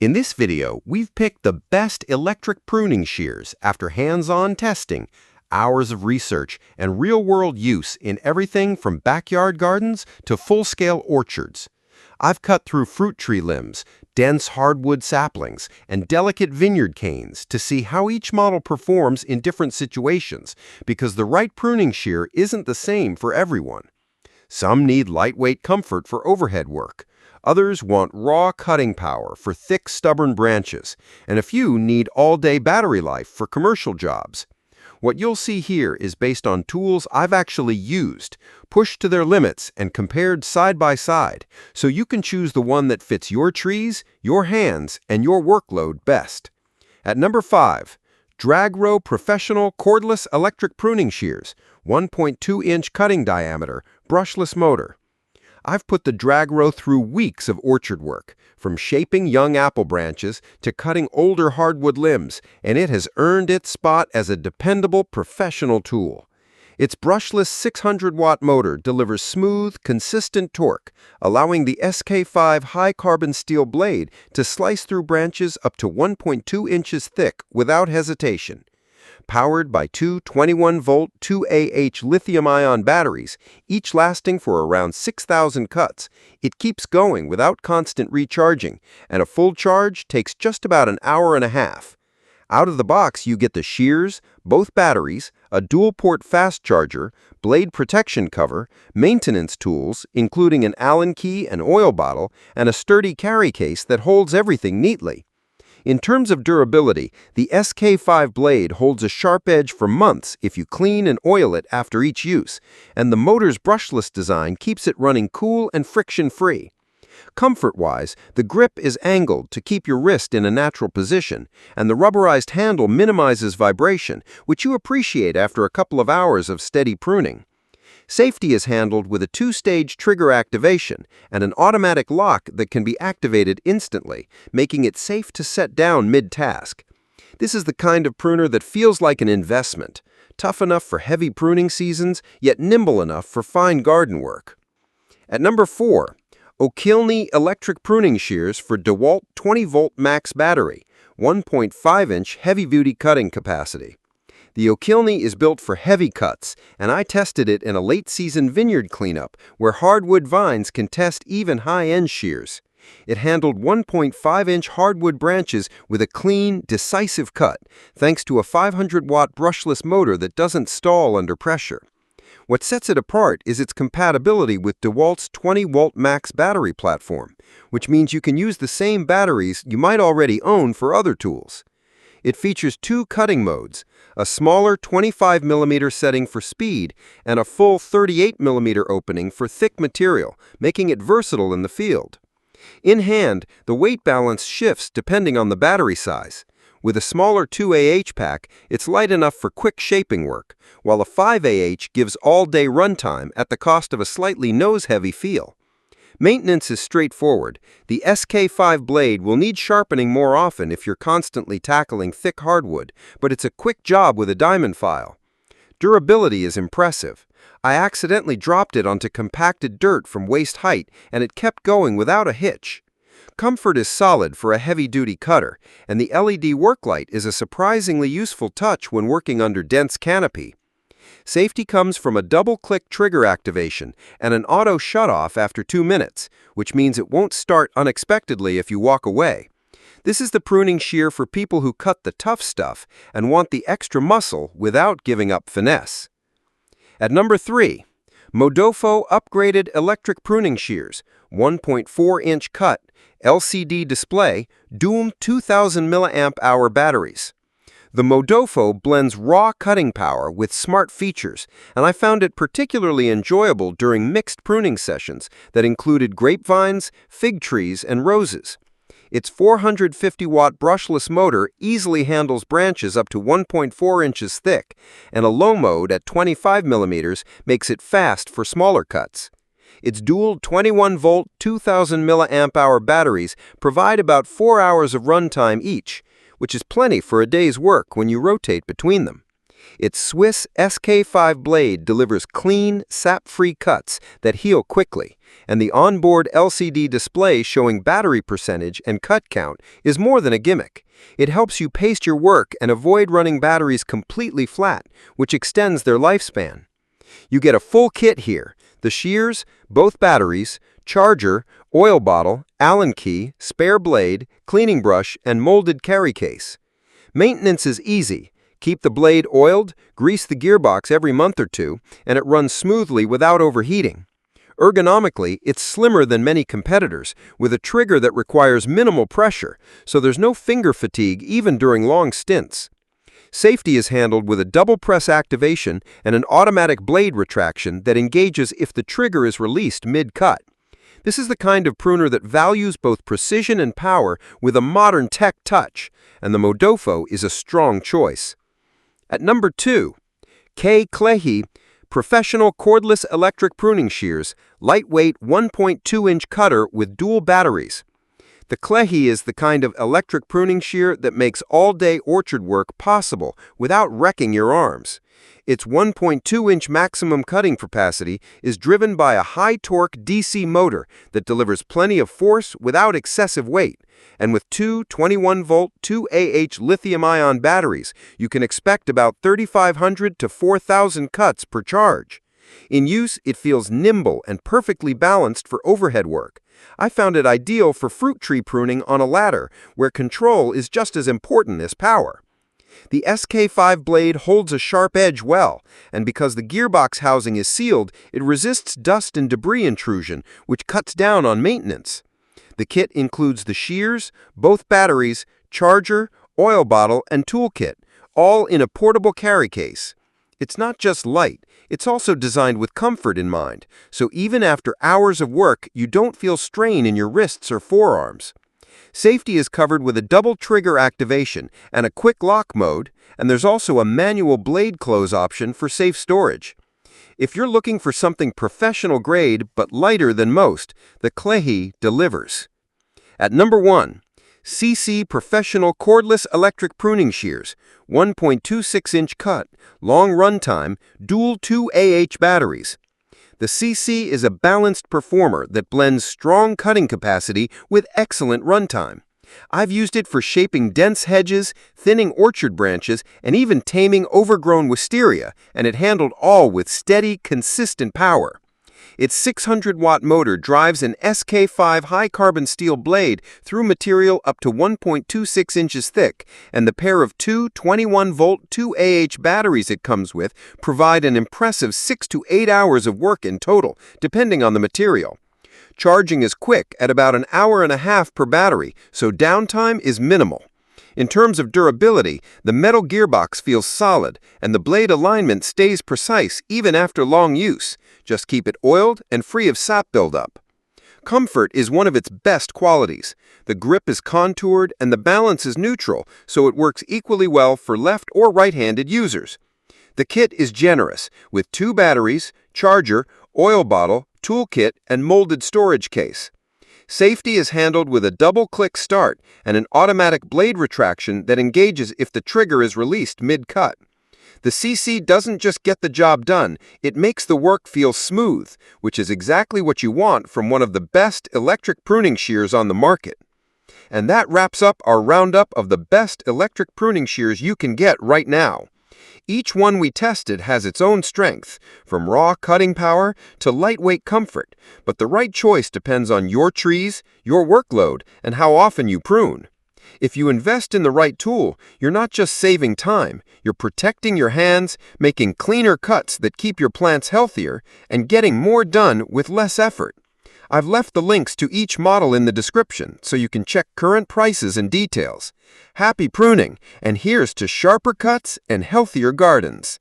In this video, we've picked the best electric pruning shears after hands-on testing, hours of research, and real-world use in everything from backyard gardens to full-scale orchards. I've cut through fruit tree limbs, dense hardwood saplings, and delicate vineyard canes to see how each model performs in different situations, because the right pruning shear isn't the same for everyone. Some need lightweight comfort for overhead work. Others want raw cutting power for thick, stubborn branches, and a few need all-day battery life for commercial jobs. What you'll see here is based on tools I've actually used, pushed to their limits, and compared side by side, so you can choose the one that fits your trees, your hands, and your workload best. At number 5, Dragro Professional Cordless Electric Pruning Shears, 1.2-inch cutting diameter, brushless motor. I've put the Dragro through weeks of orchard work, from shaping young apple branches to cutting older hardwood limbs, and it has earned its spot as a dependable professional tool. Its brushless 600-watt motor delivers smooth, consistent torque, allowing the SK5 high-carbon steel blade to slice through branches up to 1.2 inches thick without hesitation. Powered by two 21-volt 2Ah lithium-ion batteries, each lasting for around 6,000 cuts, it keeps going without constant recharging, and a full charge takes just about an hour and a half. Out of the box, you get the shears, both batteries, a dual-port fast charger, blade protection cover, maintenance tools, including an Allen key and oil bottle, and a sturdy carry case that holds everything neatly. In terms of durability, the SK5 blade holds a sharp edge for months if you clean and oil it after each use, and the motor's brushless design keeps it running cool and friction-free. Comfort-wise, the grip is angled to keep your wrist in a natural position, and the rubberized handle minimizes vibration, which you appreciate after a couple of hours of steady pruning. Safety is handled with a 2-stage trigger activation and an automatic lock that can be activated instantly, making it safe to set down mid-task. This is the kind of pruner that feels like an investment, tough enough for heavy pruning seasons, yet nimble enough for fine garden work. At number 4, Okeelney Electric Pruning Shears for DeWalt 20-volt max battery, 1.5-inch heavy-duty cutting capacity. The Okeelney is built for heavy cuts, and I tested it in a late-season vineyard cleanup where hardwood vines can test even high-end shears. It handled 1.5-inch hardwood branches with a clean, decisive cut, thanks to a 500-watt brushless motor that doesn't stall under pressure. What sets it apart is its compatibility with DeWalt's 20-volt max battery platform, which means you can use the same batteries you might already own for other tools. It features two cutting modes, a smaller 25mm setting for speed and a full 38mm opening for thick material, making it versatile in the field. In hand, the weight balance shifts depending on the battery size. With a smaller 2Ah pack, it's light enough for quick shaping work, while a 5Ah gives all-day runtime at the cost of a slightly nose-heavy feel. Maintenance is straightforward. The SK5 blade will need sharpening more often if you're constantly tackling thick hardwood, but it's a quick job with a diamond file. Durability is impressive. I accidentally dropped it onto compacted dirt from waist height, and it kept going without a hitch. Comfort is solid for a heavy-duty cutter, and the LED work light is a surprisingly useful touch when working under dense canopy. Safety comes from a double-click trigger activation and an auto shut-off after 2 minutes, which means it won't start unexpectedly if you walk away. This is the pruning shear for people who cut the tough stuff and want the extra muscle without giving up finesse. At number 3, MODOFO Upgraded Electric Pruning Shears, 1.4-inch cut, LCD display, dual 2000 mAh batteries. The MODOFO blends raw cutting power with smart features, and I found it particularly enjoyable during mixed pruning sessions that included grapevines, fig trees, and roses. Its 450-watt brushless motor easily handles branches up to 1.4 inches thick, and a low mode at 25mm makes it fast for smaller cuts. Its dual 21-volt 2000 mAh batteries provide about 4 hours of runtime each, which is plenty for a day's work when you rotate between them. Its Swiss SK5 blade delivers clean, sap-free cuts that heal quickly, and the onboard LCD display showing battery percentage and cut count is more than a gimmick. It helps you pace your work and avoid running batteries completely flat, which extends their lifespan. You get a full kit here: the shears, both batteries, charger, oil bottle, Allen key, spare blade, cleaning brush, and molded carry case. Maintenance is easy. Keep the blade oiled, grease the gearbox every month or two, and it runs smoothly without overheating. Ergonomically, it's slimmer than many competitors, with a trigger that requires minimal pressure, so there's no finger fatigue even during long stints. Safety is handled with a double press activation and an automatic blade retraction that engages if the trigger is released mid-cut. This is the kind of pruner that values both precision and power with a modern tech touch, and the MODOFO is a strong choice. At number 2, KLEZHI Professional Cordless Electric Pruning Shears, lightweight 1.2-inch cutter with dual batteries. The KLEZHI is the kind of electric pruning shear that makes all-day orchard work possible without wrecking your arms. Its 1.2-inch maximum cutting capacity is driven by a high-torque DC motor that delivers plenty of force without excessive weight. And with two 21-volt 2Ah lithium-ion batteries, you can expect about 3,500 to 4,000 cuts per charge. In use, it feels nimble and perfectly balanced for overhead work. I found it ideal for fruit tree pruning on a ladder, where control is just as important as power. The SK5 blade holds a sharp edge well, and because the gearbox housing is sealed, it resists dust and debris intrusion, which cuts down on maintenance. The kit includes the shears, both batteries, charger, oil bottle, and toolkit, all in a portable carry case. It's not just light, it's also designed with comfort in mind, so even after hours of work, you don't feel strain in your wrists or forearms. Safety is covered with a double trigger activation and a quick lock mode, and there's also a manual blade close option for safe storage. If you're looking for something professional grade but lighter than most, the KLEZHI delivers. At number 1, Seesii Professional Cordless Electric Pruning Shears, 1.26-inch cut, long runtime, dual 2Ah batteries. The Seesii is a balanced performer that blends strong cutting capacity with excellent runtime. I've used it for shaping dense hedges, thinning orchard branches, and even taming overgrown wisteria, and it handled all with steady, consistent power. Its 600-watt motor drives an SK5 high-carbon steel blade through material up to 1.26 inches thick, and the pair of two 21-volt 2Ah batteries it comes with provide an impressive 6 to 8 hours of work in total, depending on the material. Charging is quick at about an hour and a half per battery, so downtime is minimal. In terms of durability, the metal gearbox feels solid, and the blade alignment stays precise even after long use. Just keep it oiled and free of sap buildup. Comfort is one of its best qualities. The grip is contoured and the balance is neutral, so it works equally well for left or right-handed users. The kit is generous, with 2 batteries, charger, oil bottle, toolkit, and molded storage case. Safety is handled with a double-click start and an automatic blade retraction that engages if the trigger is released mid-cut. The Seesii doesn't just get the job done, it makes the work feel smooth, which is exactly what you want from one of the best electric pruning shears on the market. And that wraps up our roundup of the best electric pruning shears you can get right now. Each one we tested has its own strength, from raw cutting power to lightweight comfort, but the right choice depends on your trees, your workload, and how often you prune. If you invest in the right tool, you're not just saving time, you're protecting your hands, making cleaner cuts that keep your plants healthier, and getting more done with less effort. I've left the links to each model in the description so you can check current prices and details. Happy pruning, and here's to sharper cuts and healthier gardens.